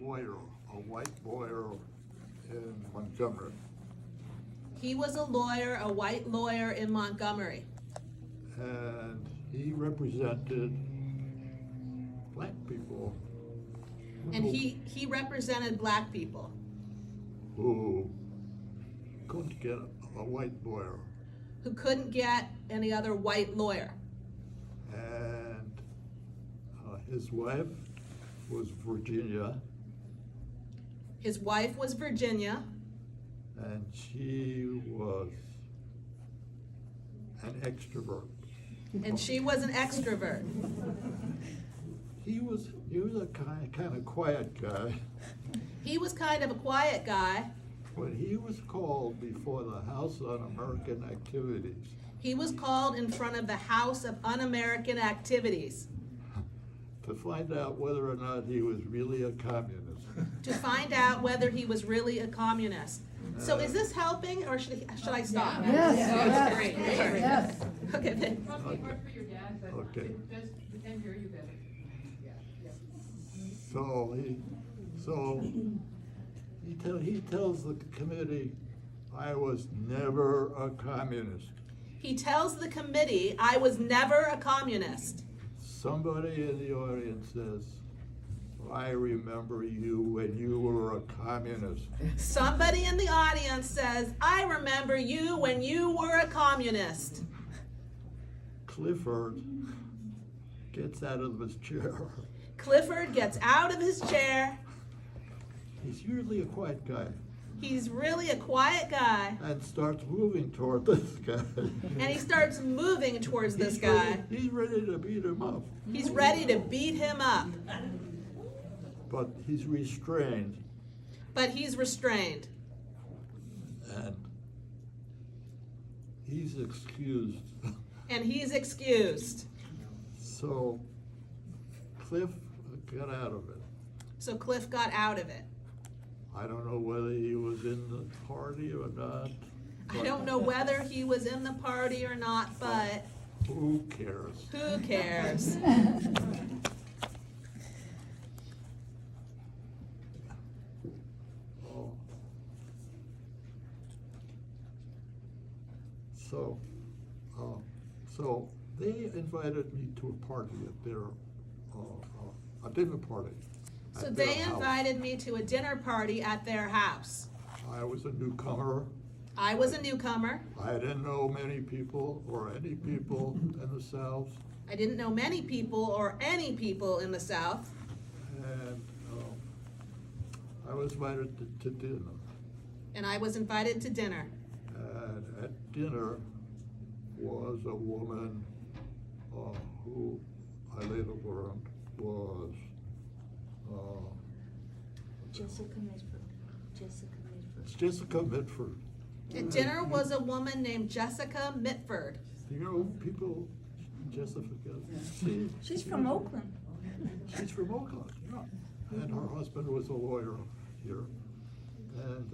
lawyer, a white lawyer in Montgomery. He was a lawyer, a white lawyer in Montgomery. And he represented black people. And he represented black people who couldn't get a white lawyer. who couldn't get any other white lawyer. And his wife was Virginia, His wife was Virginia, and she was an extrovert. and she was an extrovert. He was a kind of quiet guy. He was kind of a quiet guy. When he was called before the House Un-American Activities He was called in front of the House of Un-American Activities to find out whether or not he was really a communist. to find out whether he was really a communist. So is this helping, or should I stop? Yes, yes, Great. yes. Okay, then. Probably hard for your dad, but Okay. we can hear you better. Yeah. He tells the committee, I was never a communist. He tells the committee, I was never a communist. Somebody in the audience says, I remember you when you were a communist. Somebody in the audience says, I remember you when you were a communist. Clifford gets out of his chair. Clifford gets out of his chair. He's usually a quiet guy. He's really a quiet guy. And starts moving toward this guy. And he starts moving towards this guy. He's ready to beat him up. He's ready to beat him up. But he's restrained. But he's restrained. And he's excused. And he's excused. So Cliff got out of it. So Cliff got out of it. I don't know whether he was in the party or not. I don't know whether he was in the party or not, but Who cares? who cares? Oh. So, so they invited me to a party at their, a dinner party. So at their they house. invited me to a dinner party at their house. I was a newcomer. I was a newcomer. I didn't know many people or any people in the South. I didn't know many people or any people in the South. And I was invited to dinner. And I was invited to dinner. And at dinner was a woman who I later learned was Jessica Mitford. Jessica Mitford. Jessica Mitford. At dinner was a woman named Jessica Mitford. You know people, Jessica? She's from Oakland. She's from Oakland, yeah. And her husband was a lawyer here. And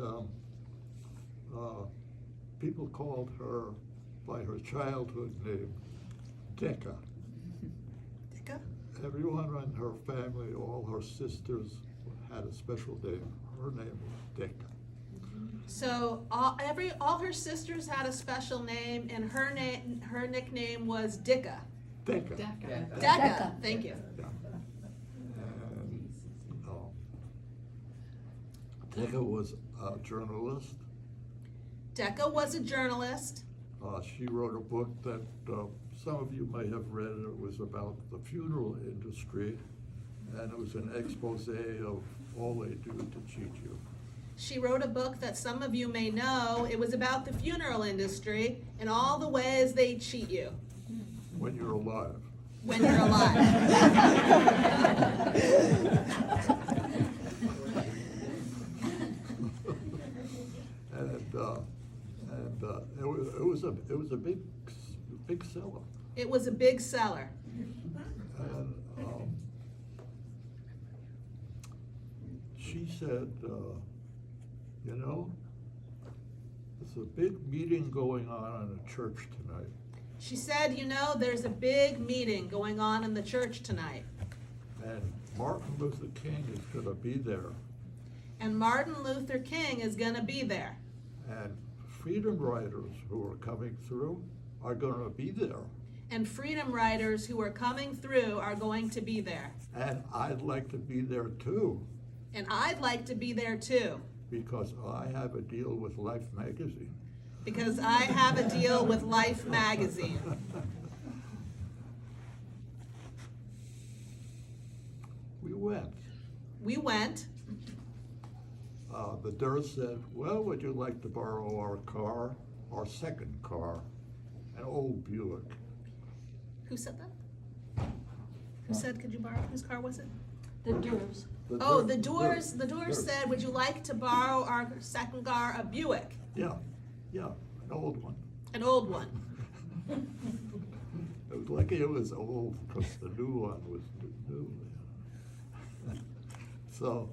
people called her by her childhood name, Decca. Dicka? Everyone in her family, all her sisters had a special name. Her name was Decca. So all her sisters had a special name, and her nickname was Dicka. Decca. Decca. Thank you. Yeah. And Decca was a journalist. Decca was a journalist. She wrote a book that some of you may have read. It was about the funeral industry, and it was an expose of all they do to cheat you. She wrote a book that some of you may know. It was about the funeral industry and all the ways they cheat you When you're alive. when you're alive. And it was a big seller. It was a big seller. And she said, you know, there's a big meeting going on in a church tonight. She said, you know, there's a big meeting going on in the church tonight. And Martin Luther King is gonna be there, And Martin Luther King is gonna be there. and freedom riders who are coming through are gonna be there. And freedom riders who are coming through are going to be there. And I'd like to be there too, And I'd like to be there too, because I have a deal with Life magazine. because I have a deal with Life magazine. We went. We went. The Durst said, well, would you like to borrow our car, our second car, an old Buick? Who said that? Who said, could you borrow, whose car was it? The Durs. Oh, Durst- the Doors Durst. said, would you like to borrow our second car, a Buick? Yeah, an old one. An old one. It was lucky it was old, because the new one was new. So,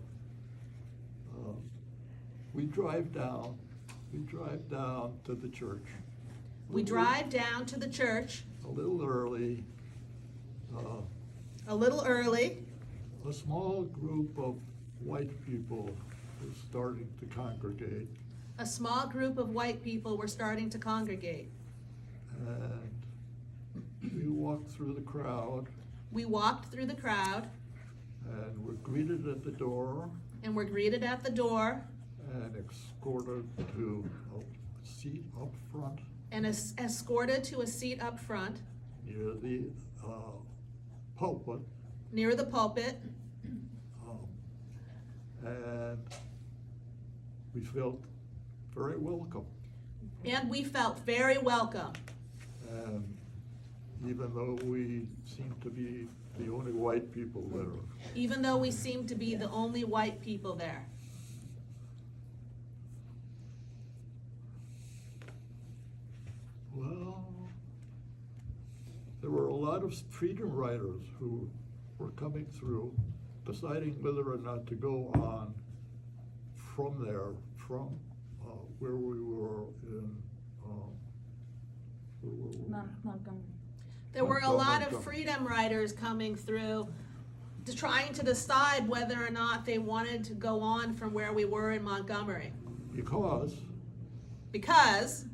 we drive down to the church. We drive down to the church A little early. a little early. A small group of white people was starting to congregate, A small group of white people were starting to congregate. and we walked through the crowd We walked through the crowd and were greeted at the door and were greeted at the door and escorted to a seat up front and escorted to a seat up front near the pulpit. near the pulpit. And we felt very welcome. And we felt very welcome. And even though we seemed to be the only white people there, Even though we seemed to be the only white people there. well, there were a lot of freedom riders who were coming through, deciding whether or not to go on from there, from where we were in, where were we? Montgomery. There were a lot of Montgomery. freedom riders coming through, trying to decide whether or not they wanted to go on from where we were in Montgomery. Because Because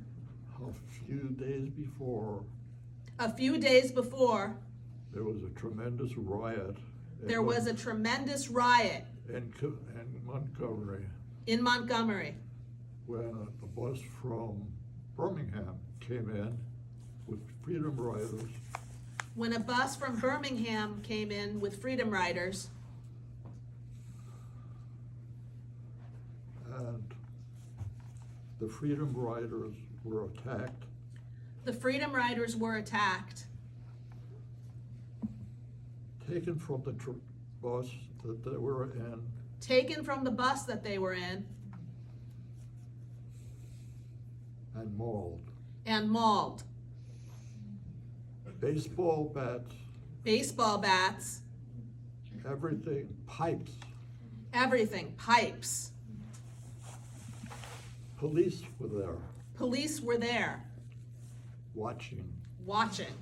a few days before, a few days before, there was a tremendous riot. there was a tremendous riot in Montgomery, in Montgomery when a bus from Birmingham came in with freedom riders, when a bus from Birmingham came in with freedom riders, and the freedom riders were attacked. the freedom riders were attacked, Taken from the bus that they were in, taken from the bus that they were in, and mauled. and mauled. Baseball bats, Baseball bats, everything, pipes. everything, pipes. Police were there Police were there, watching. watching.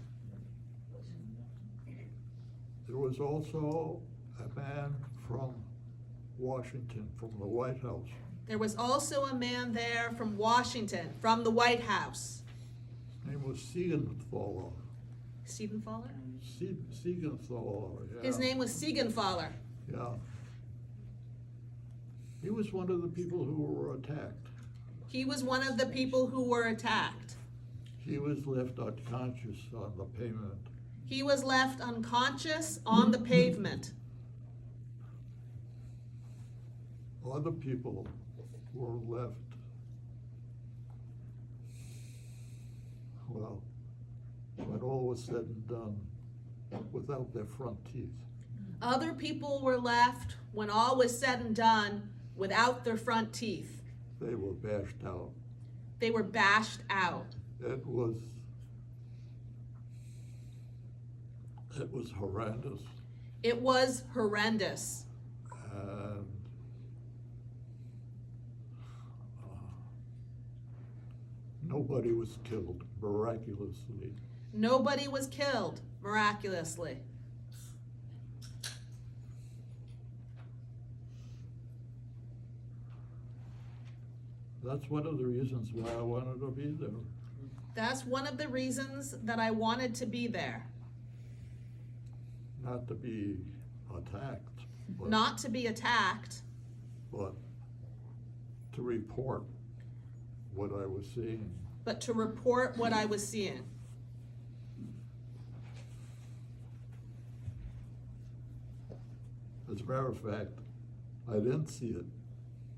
There was also a man from Washington, from the White House. There was also a man there from Washington, from the White House. His name was Siegenthaler. Siegenthaler? Siegenthaler, yeah. His name was Siegenthaler. Yeah. He was one of the people who were attacked. He was one of the people who were attacked. He was left unconscious on the pavement. He was left unconscious on the pavement. Other people were left, well, when all was said and done, without their front teeth. Other people were left, when all was said and done, without their front teeth. They were bashed out. They were bashed out. It was horrendous. It was horrendous. And nobody was killed, miraculously. Nobody was killed, miraculously. That's one of the reasons why I wanted to be there. That's one of the reasons that I wanted to be there. Not to be attacked, but, Not to be attacked, but to report what I was seeing. but to report what I was seeing. As a matter of fact, I didn't see it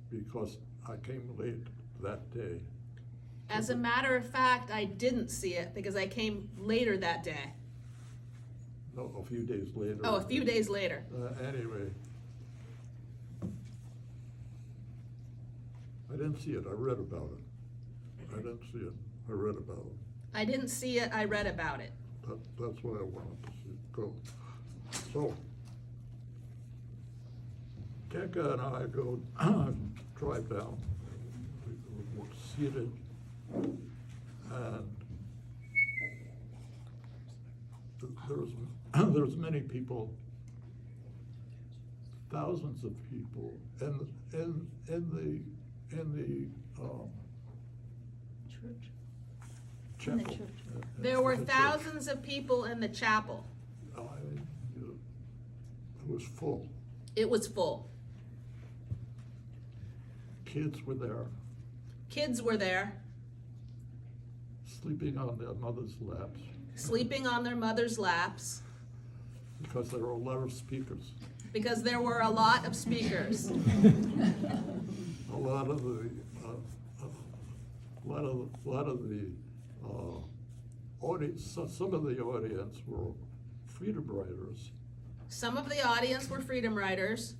because I came late that day. As a matter of fact, I didn't see it because I came later that day. No, a few days later. Oh, a few days later. Anyway. I didn't see it, I read about it. I didn't see it, I read about it. I didn't see it, I read about it. That's why I wanted to see it go. So, Keka and I go, drive down, we're seated, and there's many people, thousands of people, in the Church. chapel. In the church. There were The church. thousands of people in the chapel. It was full. It was full. Kids were there, Kids were there, sleeping on their mother's laps, sleeping on their mother's laps, because there were a lot of speakers. because there were a lot of speakers. A lot of the audience, some of the audience were freedom riders. Some of the audience were freedom riders.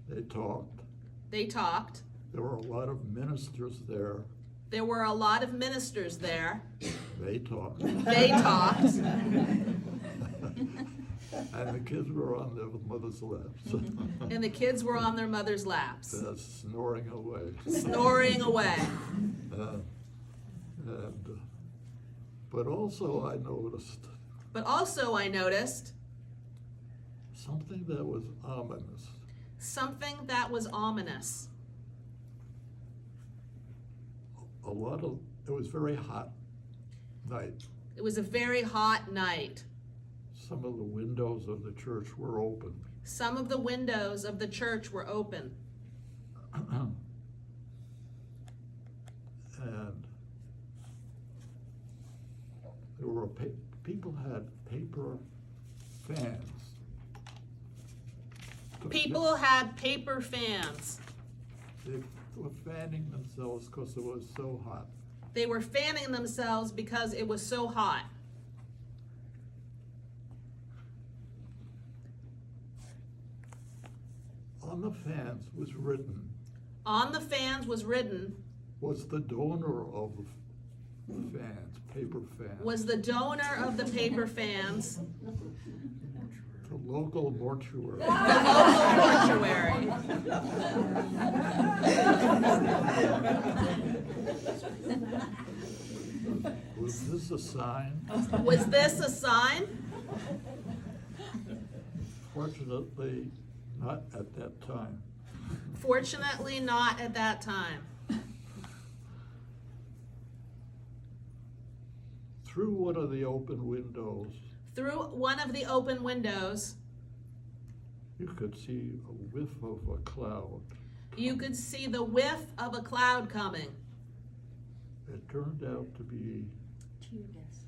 They talked. They talked. There were a lot of ministers there. There were a lot of ministers there. They talked. They talked. And the kids were on their mother's laps. And the kids were on their mother's laps, Snoring away. snoring away. But also I noticed But also I noticed something that was ominous. something that was ominous. It was very hot night. It was a very hot night. Some of the windows of the church were open. Some of the windows of the church were open. And there were people had paper fans. People had paper fans. They were fanning themselves because it was so hot. They were fanning themselves because it was so hot. On the fans was written, On the fans was written, was the donor of the fans, paper fans. was the donor of the paper fans, The local mortuary. the local mortuary. Was this a sign? Was this a sign? Fortunately, not at that time. Fortunately, not at that time. Through one of the open windows, Through one of the open windows, you could see a whiff of a cloud. you could see the whiff of a cloud coming. It turned out to be Tear gas.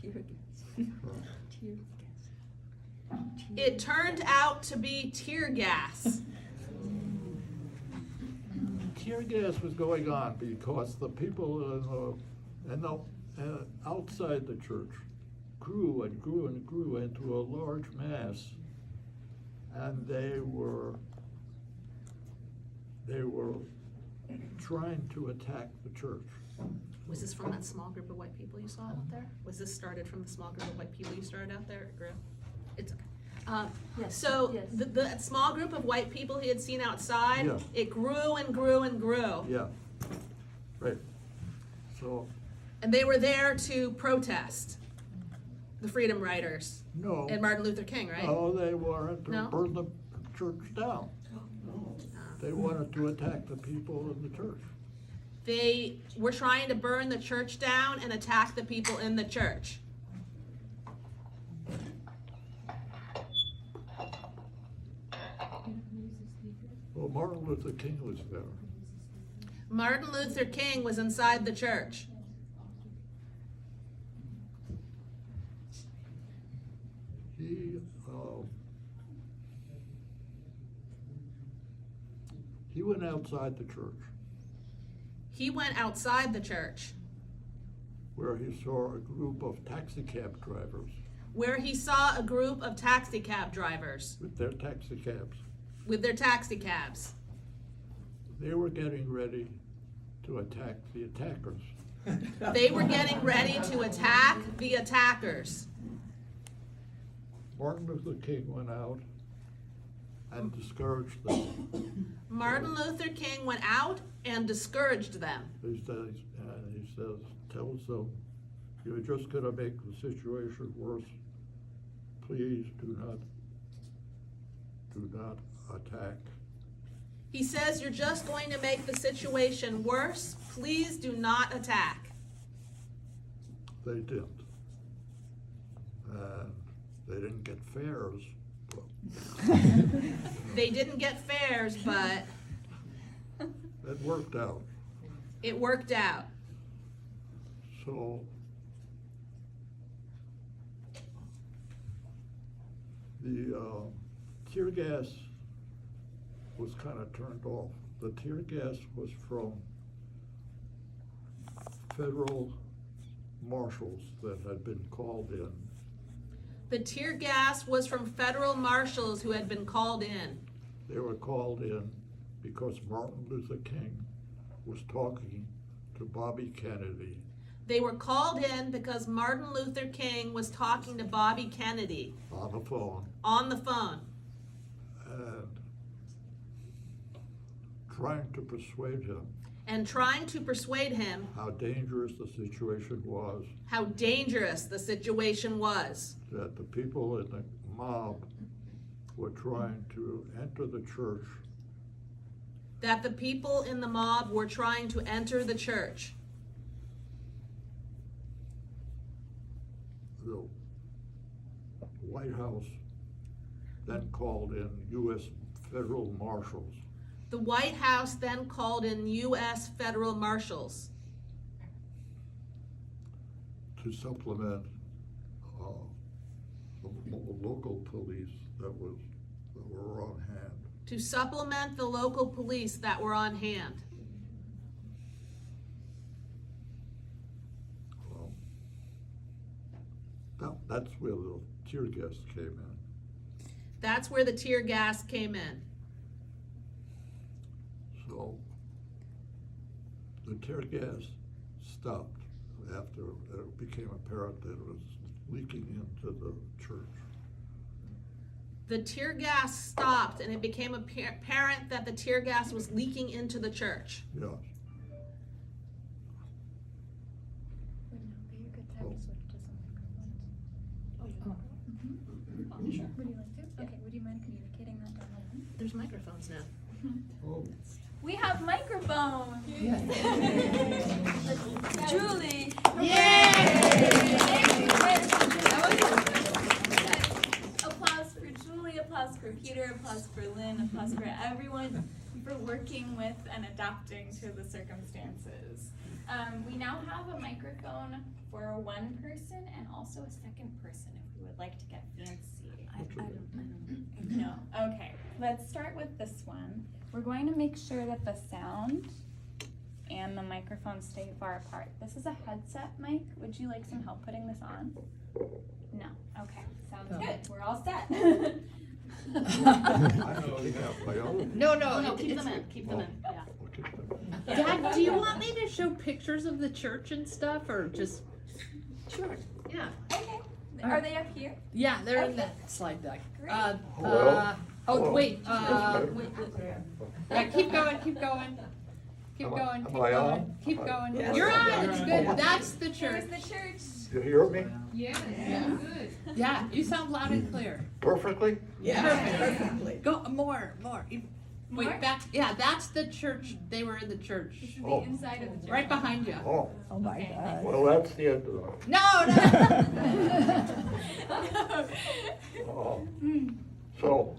Tear gas. Tear gas. It turned out to be tear gas. tear gas was going on because the people outside the church grew and grew and grew into a large mass, and they were trying to attack the church. Was this from that small group of white people you saw out there? Was this started from the small group of white people you started out there? It grew? It's okay. Yes, So yes. the small group of white people he had seen outside, Yeah. it grew and grew and grew. Yeah, right. So, And they were there to protest the Freedom Riders no. and Martin Luther King, right? No, they weren't to No? burn the church down. They wanted to attack the people in the church. They were trying to burn the church down and attack the people in the church. Well, Martin Luther King was there. Martin Luther King was inside the church. He went outside the church He went outside the church where he saw a group of taxi cab drivers where he saw a group of taxi cab drivers with their taxi cabs. with their taxi cabs. They were getting ready to attack the attackers. They were getting ready to attack the attackers. Martin Luther King went out and discouraged them. Martin Luther King went out and discouraged them. He says, tells them, you're just gonna make the situation worse. Please do not attack. He says, you're just going to make the situation worse. Please do not attack. They didn't. And they didn't get fares, but They didn't get fares, but it worked out. it worked out. So the tear gas was kind of turned off. The tear gas was from federal marshals that had been called in. The tear gas was from federal marshals who had been called in. They were called in because Martin Luther King was talking to Bobby Kennedy. They were called in because Martin Luther King was talking to Bobby Kennedy On the phone, on the phone and trying to persuade him and trying to persuade him how dangerous the situation was, how dangerous the situation was, that the people in the mob were trying to enter the church, that the people in the mob were trying to enter the church. the White House then called in U.S. federal marshals The White House then called in U.S. federal marshals to supplement the local police that were on hand. to supplement the local police that were on hand. That's where the tear gas came in. That's where the tear gas came in. So the tear gas stopped after it became apparent that it was leaking into the church. The tear gas stopped and it became apparent that the tear gas was leaking into the church. Yes. Would now be a good time to switch to some microphones? Sure. Would you like to? Okay, would you mind communicating that down the line? There's microphones now. Oh, We have microphones! Julie! Applause for Julie, applause for Peter, applause for Lynn, applause for everyone for working with and adapting to the circumstances. We now have a microphone for one person and also a second person if we would like to get fancy. I don't. No, okay, let's start with this one. We're going to make sure that the sound and the microphone stay far apart. This is a headset mic. Would you like some help putting this on? No, okay, sounds good, we're all set. I only have my own. No, keep them in, keep them in, yeah. Okay. Dad, do you want me to show pictures of the church and stuff, or just? Sure. Yeah. Okay, are they up here? Yeah, they're in Okay. that slide deck. Great. Hello? Oh, wait, Hello? yeah, keep going, keep going. Keep Am I- going, keep am I going, on? keep going. Yes. You're on, it's good, that's the Here's church. the church. You hear me Yeah, Yeah. good. Yeah, you sound loud and clear. perfectly? Perfectly. Go, more. More? Wait, that's the church. They were in the church. This is Oh. the inside of the church. Right behind you. Oh, Oh my Okay. God. well, that's the end of it. No, Oh.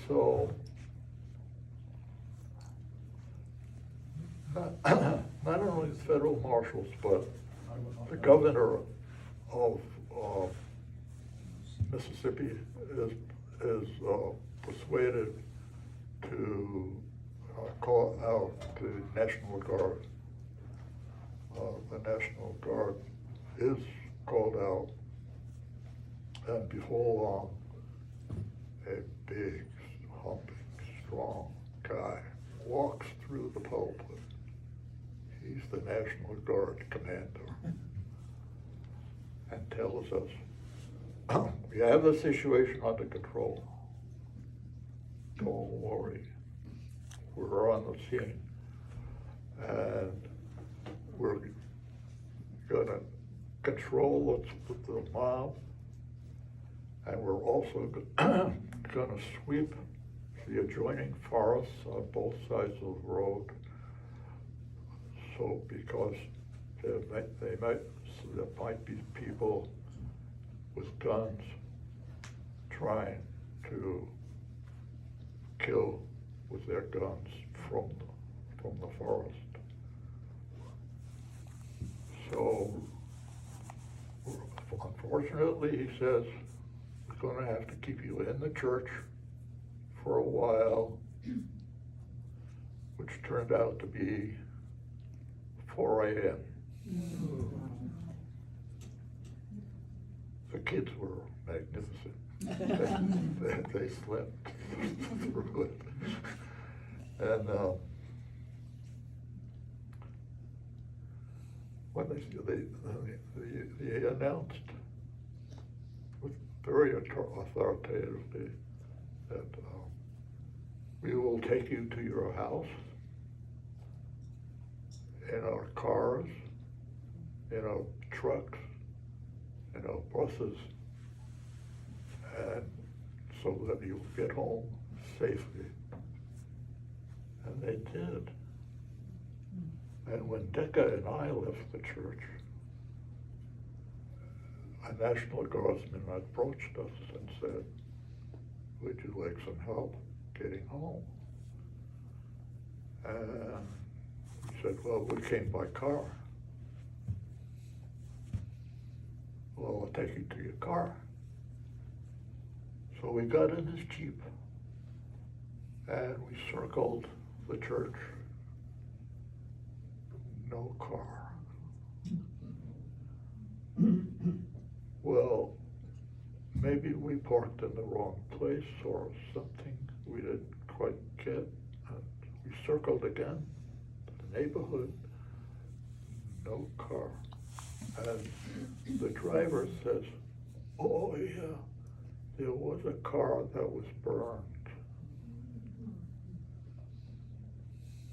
So, not only the federal marshals, but the governor of Mississippi is persuaded to call out the National Guard. The National Guard is called out, and before long, a big, humping, strong guy walks through the pulpit. He's the National Guard commander and tells us, we have the situation under control. Don't worry. We're on the scene. And we're gonna control the mob. And we're also gonna sweep the adjoining forests on both sides of the road. So, because there might be people with guns trying to kill with their guns from the forest. So, unfortunately, he says, we're gonna have to keep you in the church for a while, which turned out to be 4 a.m. The kids were magnificent. They slept through it. And when they announced with very authoritatively that we will take you to your house in our cars, in our trucks, in our buses, and so that you'll get home safely. And they did. And when Decca and I left the church, a National Guardsman approached us and said, would you like some help getting home? And we said, well, we came by car. Well, I'll take you to your car. So we got in his Jeep and we circled the church. No car. Well, maybe we parked in the wrong place or something we didn't quite get. And we circled again, the neighborhood, no car. And the driver says, oh yeah, there was a car that was burned.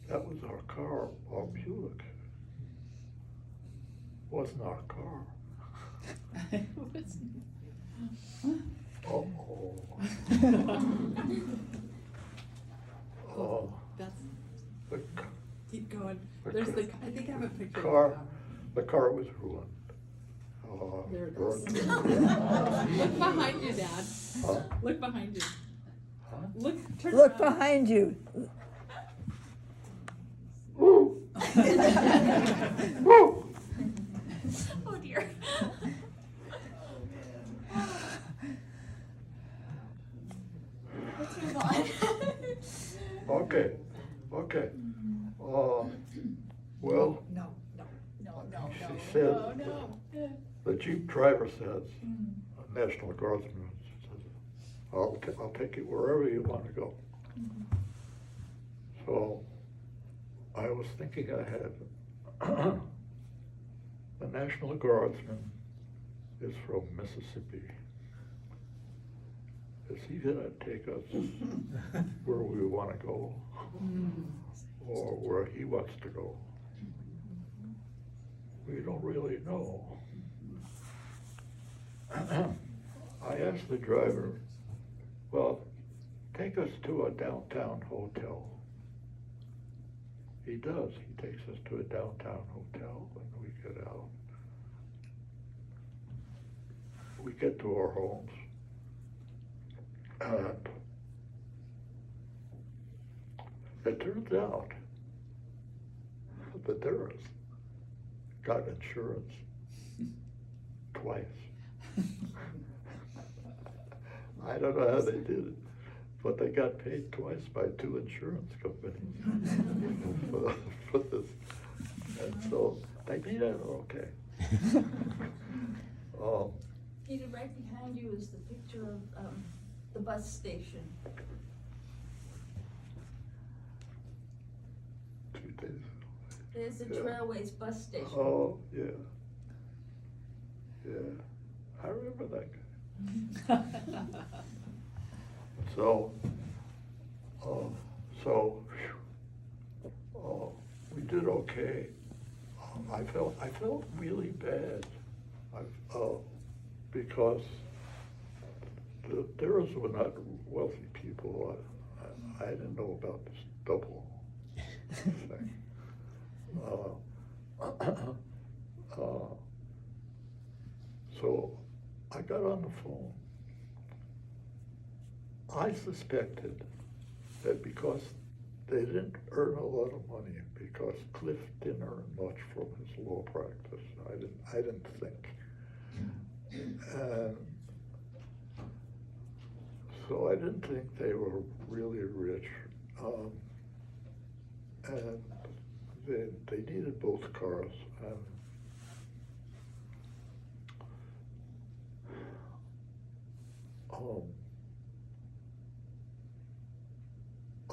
That was our car, our Buick. Wasn't our car. Uh-oh. That's, The keep going. The There's ca- the, I think I have a picture car, of the car was ruined. There it burned. is. Look behind you, Dad. Huh? Look behind you. Huh? Turn Look around. behind you. Woo! Woo! Oh dear. Let's move on. Okay, okay. Well, No, no, she said, the Jeep driver says, a National Guardsman says, I'll take you wherever you want to go. So I was thinking ahead. The National Guardsman is from Mississippi. Is he gonna take us where we wanna go? Or where he wants to go? We don't really know. I asked the driver, well, take us to a downtown hotel. He does. He takes us to a downtown hotel and we get out. We get to our homes and it turns out that Darris got insurance twice. I don't know how they did it, but they got paid twice by two insurance companies for this. And so they made it okay. Peter, right behind you is the picture of the bus station. 2 days. There's the Yeah. Trailways bus station. Oh, yeah. Yeah, I remember that guy. So, we did okay. I felt really bad, because the Darris were not wealthy people. I didn't know about this double thing. So I got on the phone. I suspected that because they didn't earn a lot of money, because Cliff didn't earn much from his law practice. I didn't think. And so I didn't think they were really rich. And they needed both cars. And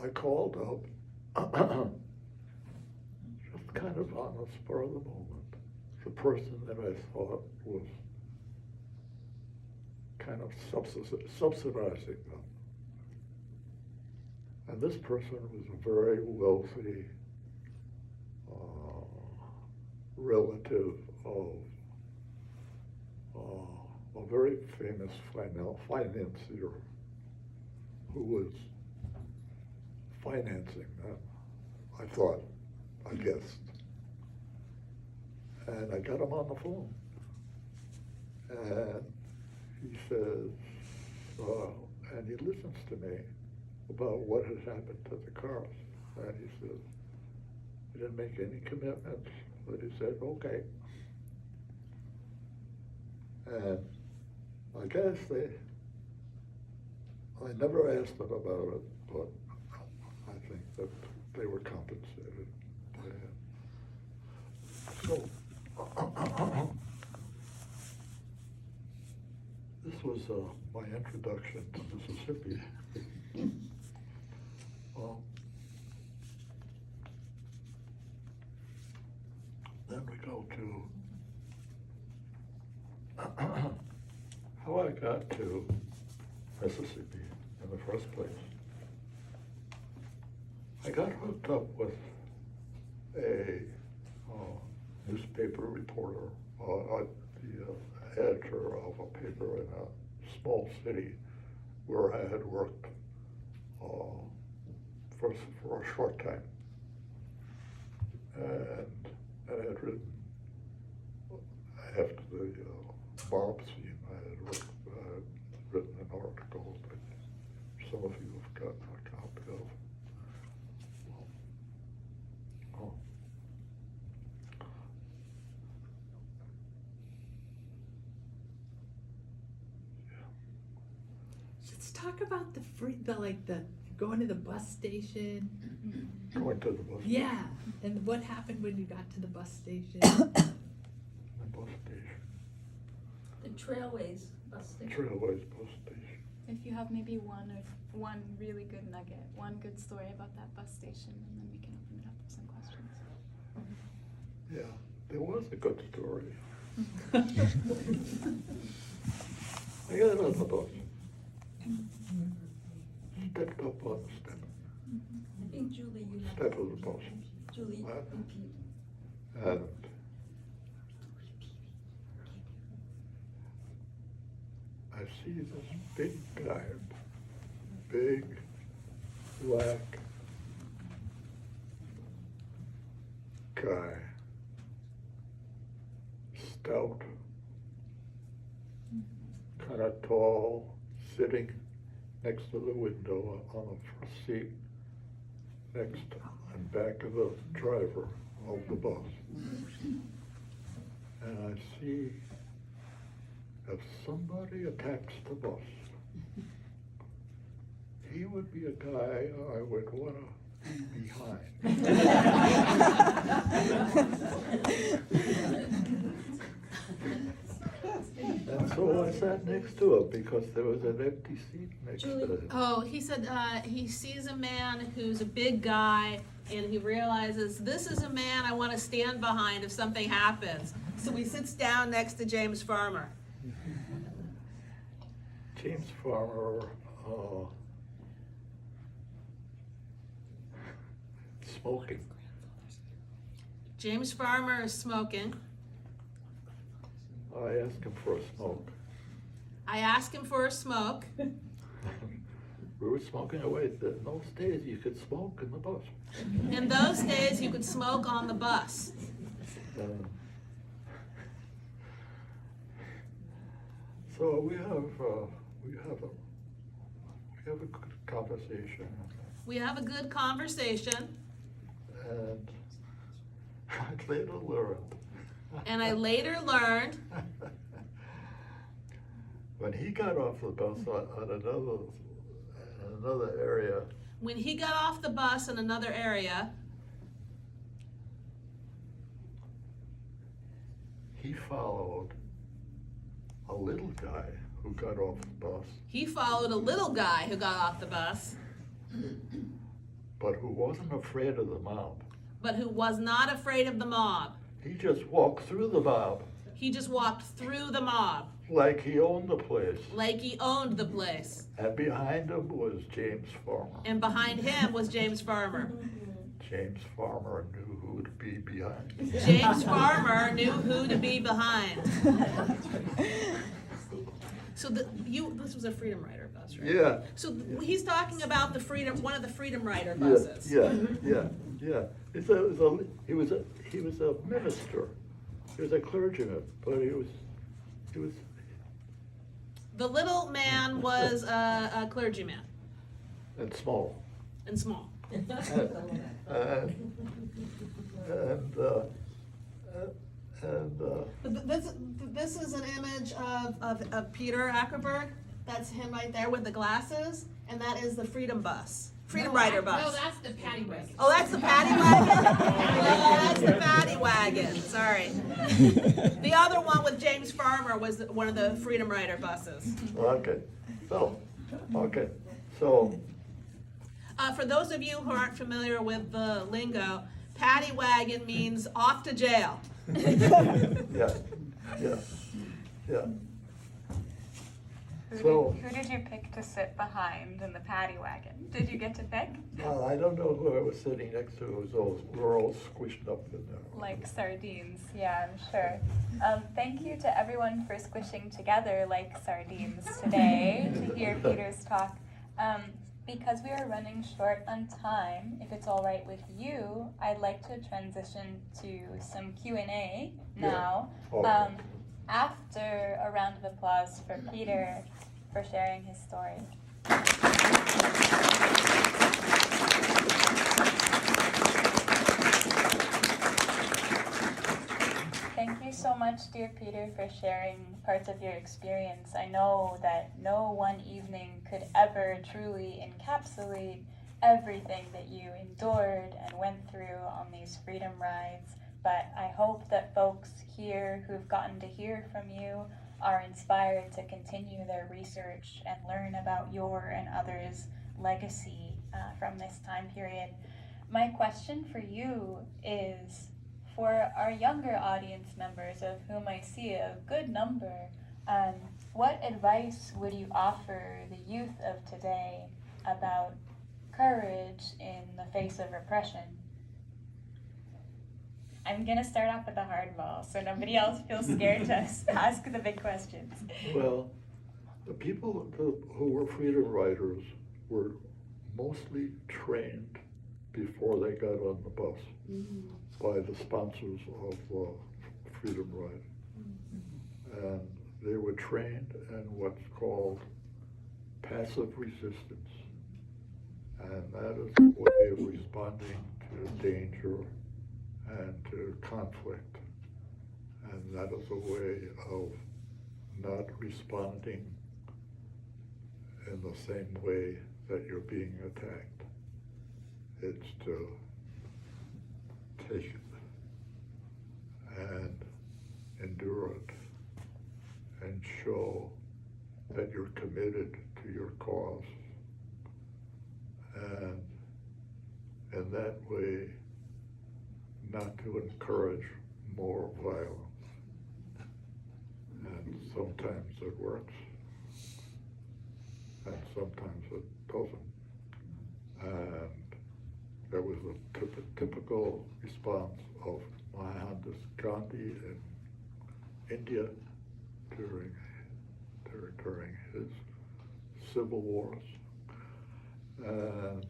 I called up, just kind of on the spur of the moment, the person that I thought was kind of subsidizing them. And this person was a very wealthy relative of a very famous financier who was financing them, I guess. And I got him on the phone. And he says, and he listens to me about what had happened to the cars. And he says, he didn't make any commitments, but he said, okay. And I guess I never asked them about it, but I think that they were compensated. So, this was my introduction to Mississippi. Then we go to how I got to Mississippi in the first place. I got hooked up with a newspaper reporter, the editor of a paper in a small city where I had worked for a short time. And I had written, after the mob scene, I had written an article that some of you have gotten a copy of. Let's talk about the going to the bus station. Going to the bus station. Yeah, and what happened when you got to the bus station? The bus station. The Trailways bus station. Trailways bus station. If you have maybe one really good nugget, one good story about that bus station, and then we can open it up for some questions. Yeah, there was a good story. I got on the bus. Stepped up on the step. I think Julie, you have. Step of the bus. Julie, What? repeat. And I see this big guy, big, black guy, stout, kind of tall, sitting next to the window on the front seat, next and back of the driver of the bus. And I see if somebody attacks the bus, he would be a guy I would want to be behind. And so I sat next to him because there was an empty seat next to him. Oh, he said he sees a man who's a big guy, and he realizes this is a man I want to stand behind if something happens. So he sits down next to James Farmer. James Farmer, smoking. James Farmer is smoking. I asked him for a smoke. I ask him for a smoke. We were smoking away. In those days, you could smoke in the bus. In those days, you could smoke on the bus. So we have a good conversation, We have a good conversation, and I later learned. and I later learned When he got off the bus on another area, when he got off the bus in another area, he followed a little guy who got off the bus, he followed a little guy who got off the bus, but who wasn't afraid of the mob. but who was not afraid of the mob. He just walked through the mob He just walked through the mob like he owned the place. like he owned the place. And behind him was James Farmer. And behind him was James Farmer. James Farmer knew who to be behind. James Farmer knew who to be behind. So this was a Freedom Rider bus, right? Yeah. So he's talking about one of the Freedom Rider Yeah, buses. yeah. He was a minister. He was a clergyman, but he was. The little man was a clergyman And small. and small. And But this is an image of Peter Ackerberg. That's him right there with the glasses, and that is the Freedom Rider bus. No, that's the paddy wagon. Oh, that's the paddy wagon? Oh, that's the paddy wagon, sorry. The other one with James Farmer was one of the Freedom Rider buses. okay, so For those of you who aren't familiar with the lingo, paddy wagon means off to jail. yeah. So Who did you pick to sit behind in the paddy wagon? Did you get to pick? I don't know who I was sitting next to. We're all squished up in there. Like sardines, yeah, I'm sure. Thank you to everyone for squishing together like sardines today to hear Peter's talk. Because we are running short on time, if it's all right with you, I'd like to transition to some Q&A now. Okay. After a round of applause for Peter for sharing his story. Thank you so much, dear Peter, for sharing parts of your experience. I know that no one evening could ever truly encapsulate everything that you endured and went through on these freedom rides, but I hope that folks here who've gotten to hear from you are inspired to continue their research and learn about your and others' legacy from this time period. My question for you is, for our younger audience members, of whom I see a good number, what advice would you offer the youth of today about courage in the face of repression? I'm gonna start off with the hardball, so nobody else feels scared to ask the big questions. Well, the people who were freedom riders were mostly trained before they got on the bus by the sponsors of Freedom Ride. And they were trained in what's called passive resistance. And that is a way of responding to danger and to conflict. And that is a way of not responding in the same way that you're being attacked. It's to take it and endure it and show that you're committed to your cause. And in that way, not to encourage more violence. And sometimes it works, and sometimes it doesn't. And there was a typical response of Mahatma Gandhi in India during his civil wars. And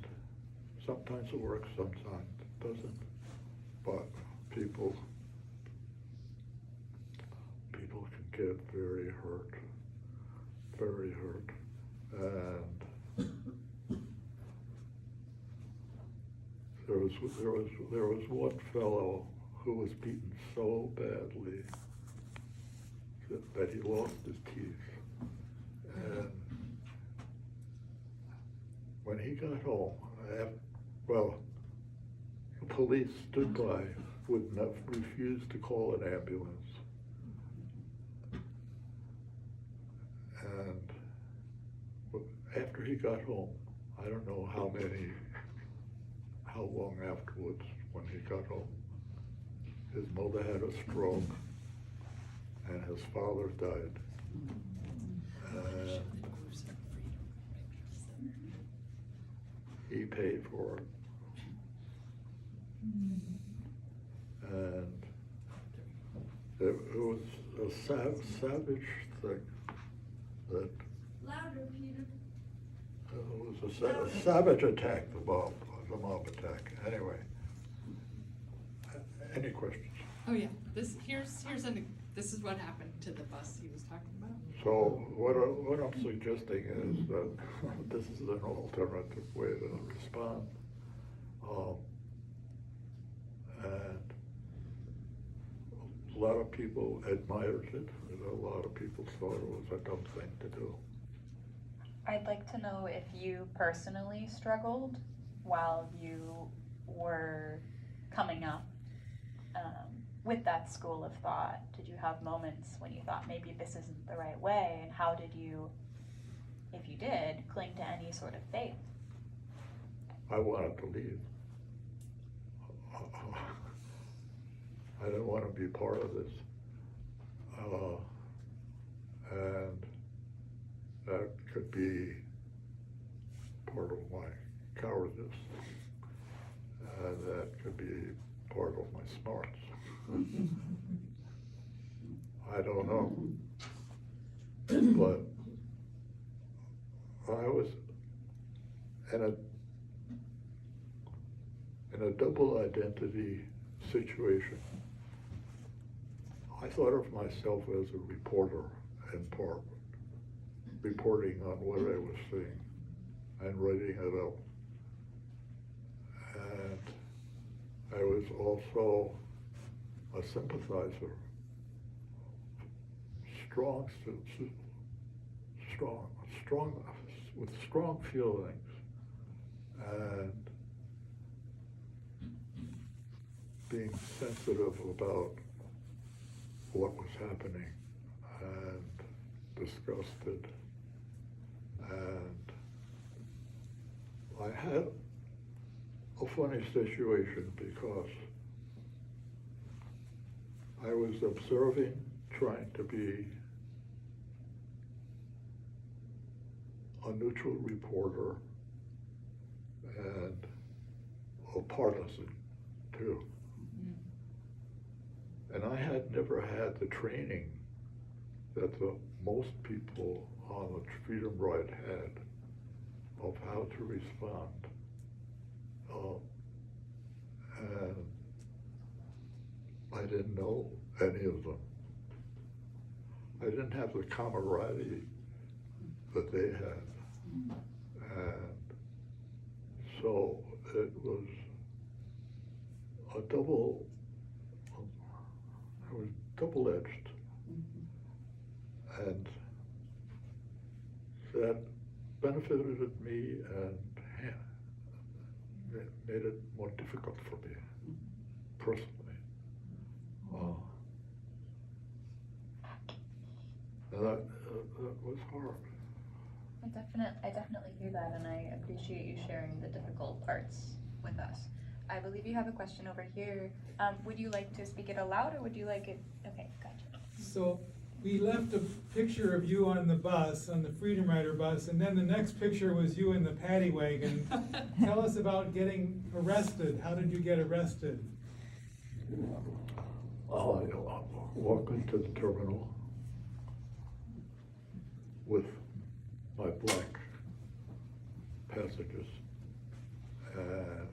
sometimes it works, sometimes it doesn't. But people can get very hurt. And there was one fellow who was beaten so badly that he lost his teeth. And when he got home, the police stood by, would not refuse to call an ambulance. And after he got home, I don't know how long afterwards, when he got home, his mother had a stroke and his father died. And he paid for it. And it was a savage thing that Louder, Peter. it was a savage attack, the mob attack. Anyway, any questions? Oh yeah, this is what happened to the bus he was talking about. So what I'm suggesting is that this is an alternative way to respond. And a lot of people admired it, and a lot of people thought it was a dumb thing to do. I'd like to know if you personally struggled while you were coming up with that school of thought. Did you have moments when you thought maybe this isn't the right way, and how did you, if you did, cling to any sort of faith? I wanted to leave. I didn't want to be part of this. And that could be part of my cowardice. That could be part of my smarts. I don't know. But I was in a double identity situation. I thought of myself as a reporter in part, reporting on what I was seeing and writing it up. And I was also a sympathizer, with strong feelings, and being sensitive about what was happening, and disgusted. And I had a funny situation because I was observing, trying to be a neutral reporter and a partisan too. And I had never had the training that the most people on the Freedom Ride had of how to respond. And I didn't know any of them. I didn't have the camaraderie that they had. And so it was double-edged. And that benefited me and made it more difficult for me personally. And that was hard. I definitely hear that, and I appreciate you sharing the difficult parts with us. I believe you have a question over here. Would you like to speak it aloud, or would you like it? Okay, gotcha. So we left a picture of you on the bus, on the Freedom Rider bus, and then the next picture was you in the paddy wagon. Tell us about getting arrested. How did you get arrested? I walked into the terminal with my black passengers, and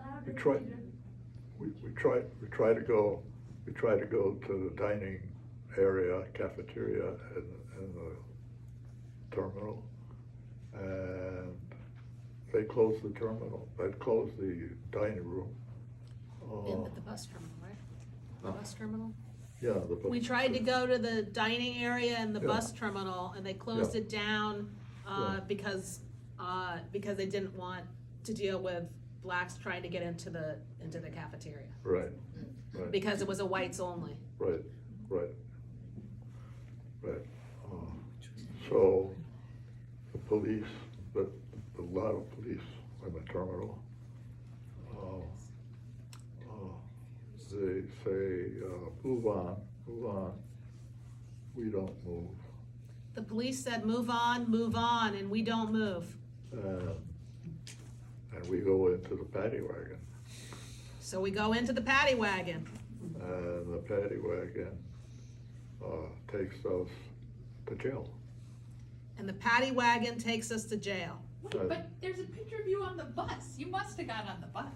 we try to go to the dining area, cafeteria in the terminal, and they closed the terminal. They closed the dining room. In the bus terminal, right? The bus terminal? Yeah, the bus. We tried to go to the dining area in the Yeah. bus terminal, and they closed Yeah. it down, Yeah. because they didn't want to deal with blacks trying to get into the cafeteria, Right, right. because it was a whites only. Right. So the police, a lot of police in the terminal, they say, move on. We don't move. The police said, move on, and we don't move. And we go into the paddy wagon. So we go into the paddy wagon. And the paddy wagon takes us to jail. And the paddy wagon takes us to jail. Wait, but there's a picture of you on the bus. You must have got on the bus.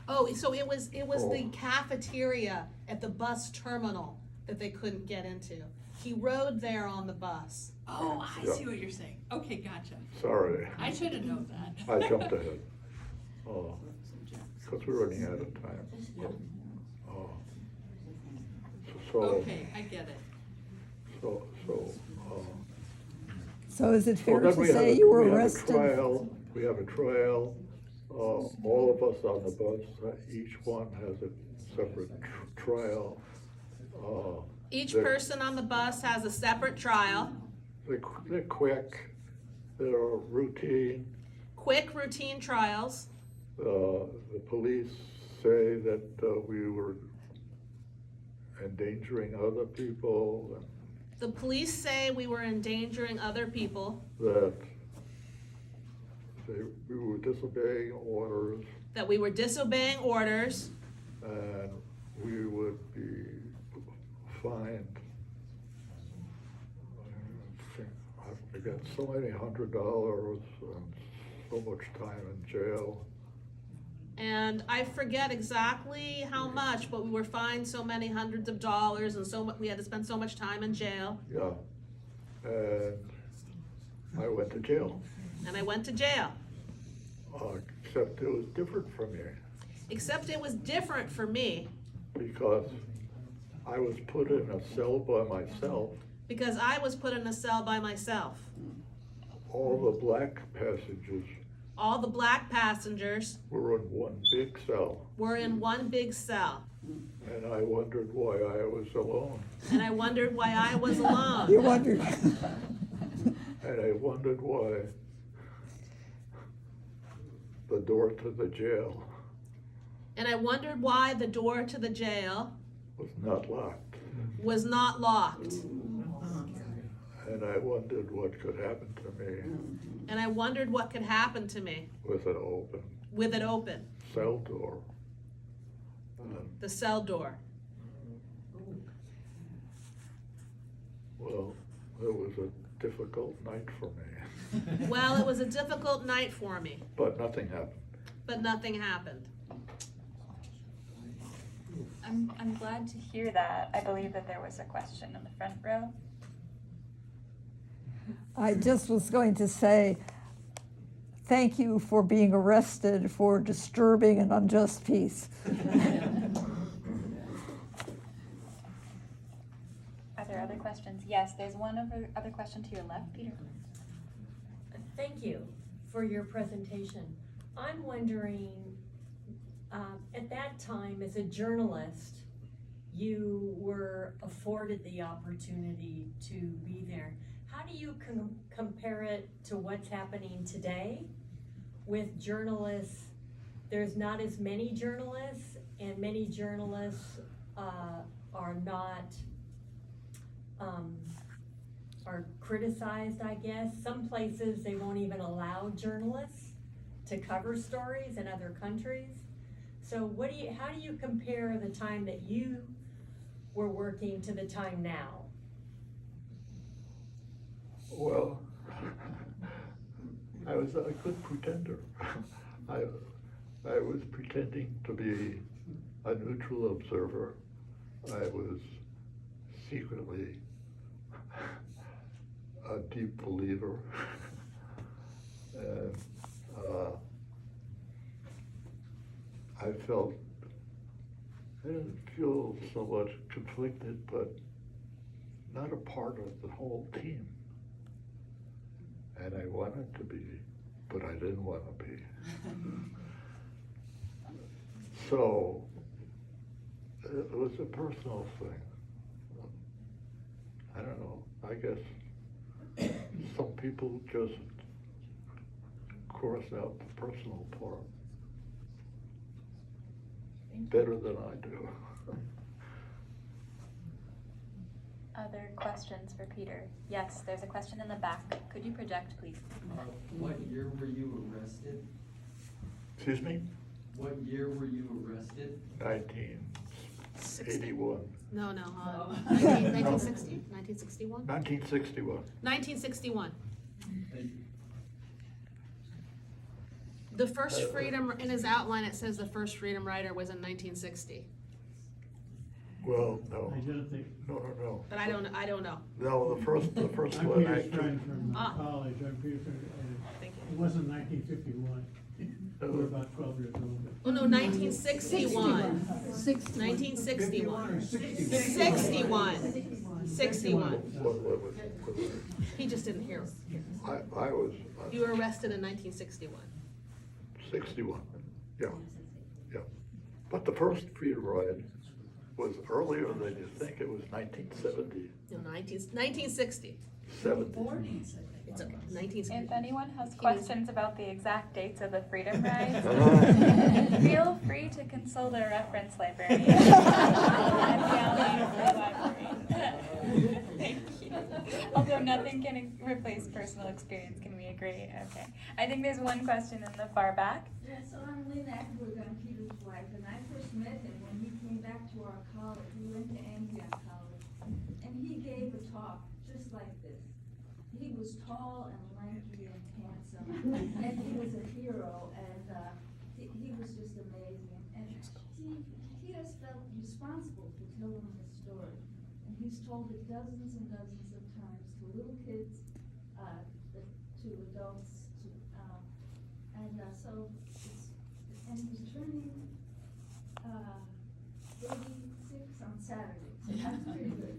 Oh, so it was the Oh. cafeteria at the bus terminal that they couldn't get into. He rode there on the bus. Oh, I Yeah. see what you're saying. Okay, gotcha. Sorry, I should have known that. I jumped ahead. Because we're running out of time. So, Okay, I get it. So is it fair then to we have say a- you were we have a arrested? We have a trial, all of us on the bus, each one has a separate trial. Each They're- person on the bus has a separate trial, They're quick, they're routine. quick routine trials. The police say that we were endangering other people, and The police say we were endangering other people, that we were disobeying orders, that we were disobeying orders, and we would be fined. I got so many $100 and so much time in jail. and I forget exactly how much, but we were fined so many hundreds of dollars, and we had to spend so much time in jail, Yeah, and I went to jail, and I went to jail. except it was different from me, Except it was different for me, because I was put in a cell by myself. because I was put in a cell by myself. All the black passengers All the black passengers were in one big cell, were in one big cell, and I wondered why I was alone, and I wondered why I was alone. You wondered. and I wondered why the door to the jail And I wondered why the door to the jail was not locked. was not locked. And I wondered what could happen to me And I wondered what could happen to me with an open with it open, cell door. And, the cell door. well, it was difficult night for me, Well, it was a difficult night for me, but nothing happened. but nothing happened. I'm glad to hear that. I believe that there was a question in the front row. I just was going to say, thank you for being arrested for disturbing an unjust peace. Are there other questions? Yes, there's one other question to your left, Peter. Thank you for your presentation. I'm wondering, at that time, as a journalist, you were afforded the opportunity to be there. How do you compare it to what's happening today with journalists? There's not as many journalists, and many journalists are not, are criticized, I guess. Some places they won't even allow journalists to cover stories in other countries. So how do you compare the time that you were working to the time now? Well, I was a good pretender. I was pretending to be a neutral observer. I was secretly a deep believer. And I didn't feel so much conflicted, but not a part of the whole team. And I wanted to be, but I didn't want to be. So it was a personal thing. I don't know, I guess some people just cross out the personal part better than I do. Other questions for Peter? Yes, there's a question in the back. Could you project, please? What year were you arrested? Excuse me? What year were you arrested? 1981. No, 1960? 1961? 1961. 1961. Thank you. The first freedom, in his outline, it says the first freedom rider was in 1960. Well, no. I don't think. No. But I don't know. No, the first I'm one Peter's I friend from Ah. college. I'm Peter, Thank it you. wasn't 1951. We were about 12 years old. Oh, no, 1961. 61 1961. or 61? 61. What was it? He just didn't hear. I was You were arrested in 1961. 61, yeah. But the first freedom ride was earlier than you think. It was 1970. No, 1960. 70. It's okay, 1960. If anyone has questions about the exact dates of the freedom rides, feel free to consult our reference librarian at the Alameda Library. Thank you. Although nothing can replace personal experience, can we agree? Okay. I think there's one question in the far back. Yeah, so I'm Lynn Ackerberg, I'm Peter's wife, and I first met him when he came back to our college. We went to Antioch College, and he gave a talk just like this. He was tall and lanky and handsome, and he was a hero, and he was just amazing. And he has felt responsible for telling his story, and he's told it dozens and dozens of times to little kids, to adults, and he's turning 86 on Saturday, so that's pretty good.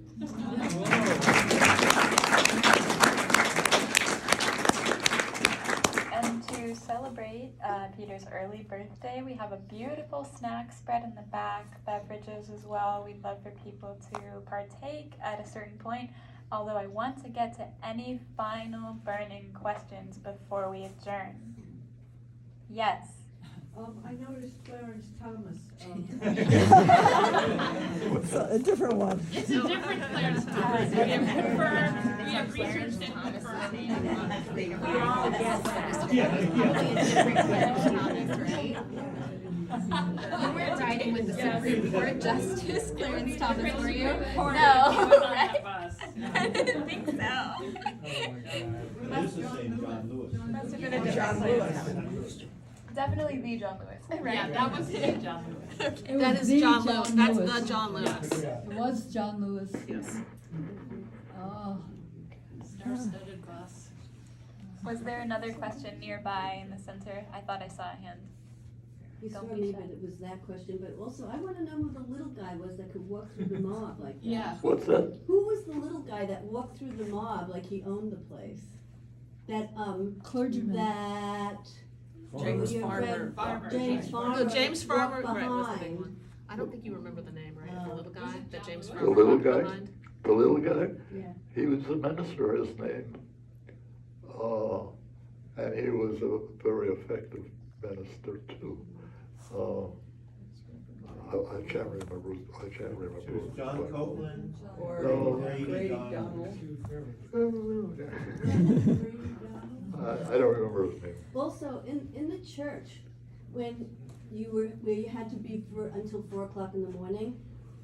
And to celebrate Peter's early birthday, we have a beautiful snack spread in the back, beverages as well. We'd love for people to partake at a certain point, although I want to get to any final burning questions before we adjourn. Yes. I noticed Clarence Thomas. So, a different one. It's a different Clarence Thomas. We have confirmed, we have researched and confirmed. We all guessed that. Yeah. You weren't riding with the Supreme Court Justice Clarence Thomas, were you? Or No, he was on right? that bus. I didn't think so. Oh my God. It is the same John Lewis. Must have been a different place. Definitely the John Lewis, right? Yeah, that was it. John Lewis. It That was is the John John Lewis, that's Lewis. the John Lewis. Yeah. It was John Lewis. Yes. Oh. Star-studded bus. Was there another question nearby in the center? I thought I saw a hand. You saw Don't be me, shy. but it was that question, but also I wanna know who the little guy was that could walk through the mob like that. Yeah. What's that? Who was the little guy that walked through the mob like he owned the place? That, Clergyman. that. James your Farmer. friend- James Farmer. No, James Farmer, walked right, was the big behind. one. I don't think you remember the name, right, the little guy Was it that John James Lewis? Farmer The little walked guy? behind? The little guy? Yeah. He was the minister, his name. And he was a very effective minister too. I can't remember. It was John but- Copeland. Or No. Grady Donald. I don't remember his name. Also, in the church, where you had to be until 4 o'clock in the morning,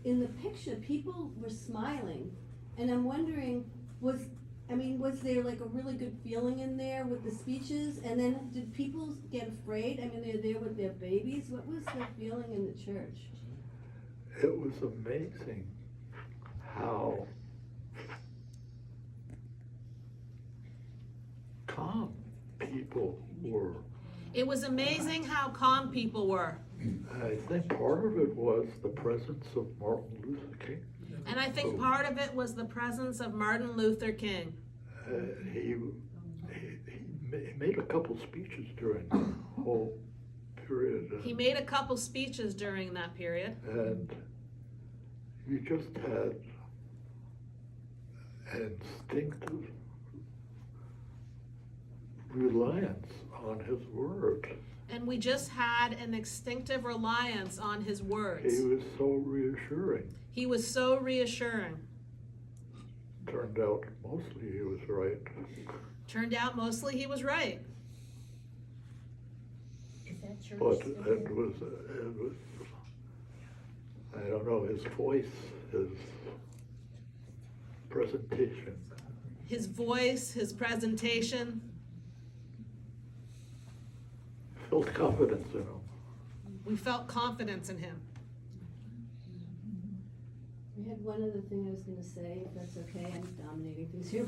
in the picture, people were smiling. And I'm wondering, was there like a really good feeling in there with the speeches? And then did people get afraid? I mean, they're there with their babies. What was the feeling in the church? It was amazing how calm people were. It was amazing how calm people were. I think part of it was the presence of Martin Luther King. And I think part of it was the presence of Martin Luther King. He made a couple speeches during the whole period. He made a couple speeches during that period. And you just had instinctive reliance on his word. And we just had an instinctive reliance on his words. He was so reassuring. He was so reassuring. Turned out mostly he was right. Turned out mostly he was right. Is that church But still it here? was, I don't know, his voice, his presentation. His voice, his presentation. Felt confidence in him. We felt confidence in him. I had one other thing I was gonna say, if that's okay, I'm dominating things here.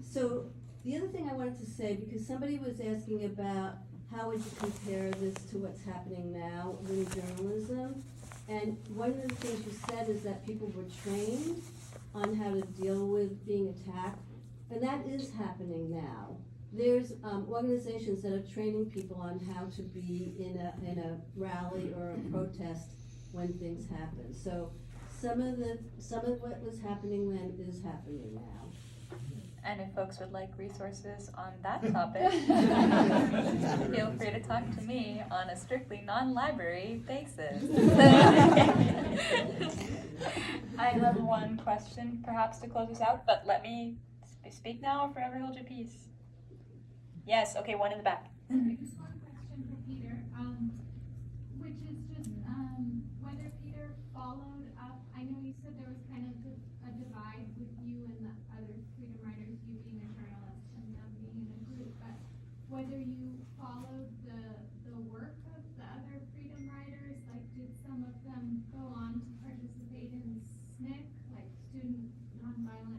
So, the other thing I wanted to say, because somebody was asking about how would you compare this to what's happening now in journalism? And one of the things you said is that people were trained on how to deal with being attacked, and that is happening now. There's organizations that are training people on how to be in a rally or a protest when things happen. So some of what was happening then is happening now. And if folks would like resources on that topic, feel free to talk to me on a strictly non-library basis. I have one question perhaps to close us out, but let me speak now or forever hold your peace. Yes, okay, one in the back. Just one question for Peter, which is just, whether Peter followed up, I know you said there was kind of a divide with you and the other freedom riders, you being a journalist and them being in a group, but whether you followed the work of the other freedom riders, like did some of them go on to participate in SNCC, like Student Nonviolent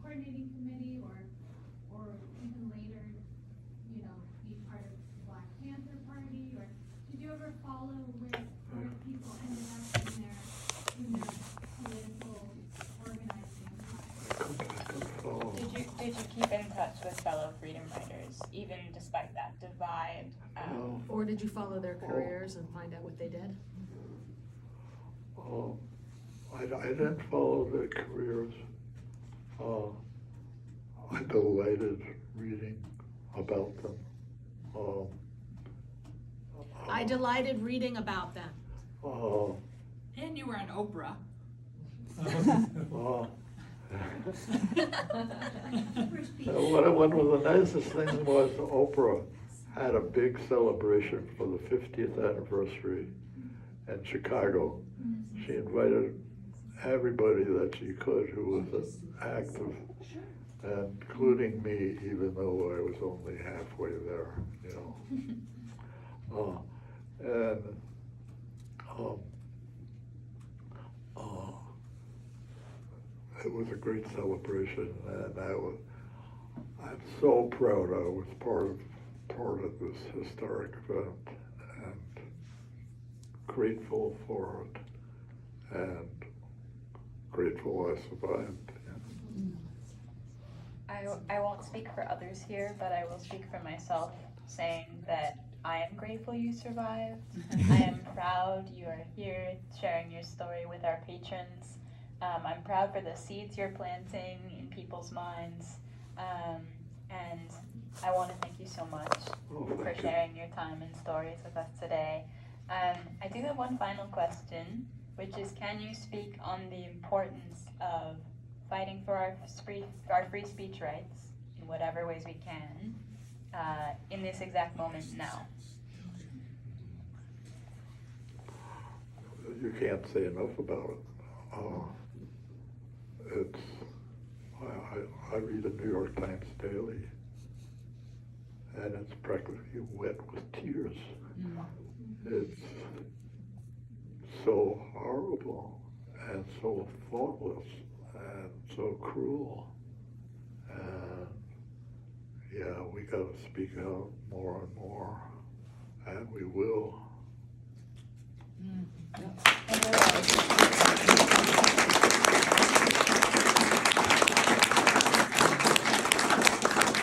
Coordinating Committee, or even later, you know, be part of the Black Panther Party, or did you ever follow where people ended up in their political organizing lives? Did you keep in touch with fellow freedom riders, even despite that divide? Or did you follow their careers and find out what they did? I didn't follow their careers. I delighted reading about them. I delighted reading about them. And you were on Oprah. One of the nicest things was Oprah had a big celebration for the 50th anniversary in Chicago. She invited everybody that she could who was active, including me, even though I was only halfway there, you know. It was a great celebration, and I'm so proud I was part of this historic event, and grateful for it, and grateful I survived. I won't speak for others here, but I will speak for myself, saying that I am grateful you survived. I am proud you are here sharing your story with our patrons. I'm proud for the seeds you're planting in people's minds. And I want to thank you so much for sharing your time and stories with us today. I do have one final question, which is, can you speak on the importance of fighting for our free speech rights in whatever ways we can in this exact moment now? You can't say enough about it. I read the New York Times daily, and it's practically wet with tears. It's so horrible and so thoughtless and so cruel. And yeah, we gotta speak out more and more, and we will.